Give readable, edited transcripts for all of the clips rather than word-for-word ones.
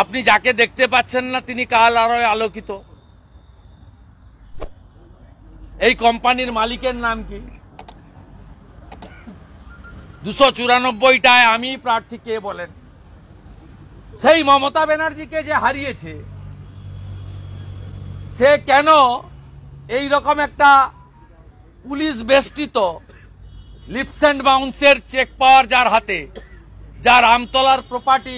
আপনি যাকে দেখতে পাচ্ছেন না তিনি কাল আলোয় আলোকিত। এই কোম্পানির মালিকের নাম কি? 294টায় আমি প্রার্থী কে বলেন? সেই মমতা ব্যানার্জিকে যে হারিয়েছে সে কেন এই রকম একটা পুলিশ বেষ্টিত লিপস অ্যান্ড বাউন্সের চেক পাওয়ার যার হাতে, যার আমতলার প্রপার্টি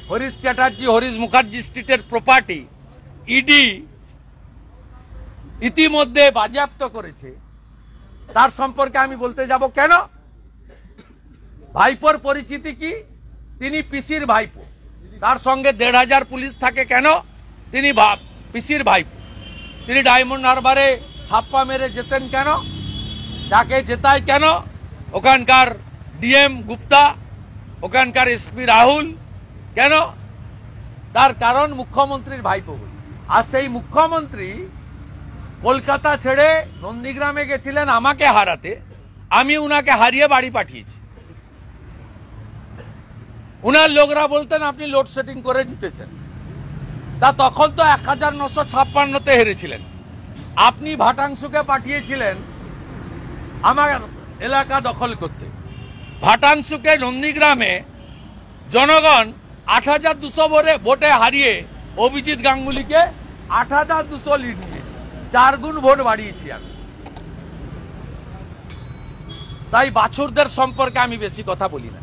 হরিশ চ্যাটার্জি হরিশ মুখার্জি স্ট্রিটের প্রপার্টি ইডি ইতিমধ্যে বাজেয়াপ্ত করেছে, তার সম্পর্কে আমি বলতে যাব কেন? ভাইপোর পরিচিতি কি? তিনি পিসির ভাইপো। তার সঙ্গে 1,500 পুলিশ থাকে কেন? তিনি পিসির ভাইপো। তিনি ডায়মন্ড হারবারে ছাপ্পা মেরে যেতেন কেন? যাকে জেতায় কেন? ওখানকার ডিএম গুপ্তা, ওখানকার এসপি রাহুল। কেন? তার কারণ মুখ্যমন্ত্রীর ভাইপো। আর সেই মুখ্যমন্ত্রী কলকাতা ছেড়ে নন্দীগ্রামে গেছিলেন আমাকে হারাতে, আমি উনাকে হারিয়ে বাড়ি পাঠিয়েছি। উনার লোকরা বলতেন আপনি লোডশেডিং করে জিতেছেন। তা তখন তো 1956তে হেরেছিলেন। আপনি ভাটাংশুকে পাঠিয়েছিলেন আমার এলাকা দখল করতে। ভাটাংশুকে নন্দীগ্রামে জনগণ 8,200 ভোটে হারিয়ে অভিজিৎ গাঙ্গুলিকে 8,200 লিড নিয়েছে। 4 গুণ ভোট বাড়িয়েছি আমি। তাই বাছুরদের সম্পর্কে আমি বেশি কথা বলি না।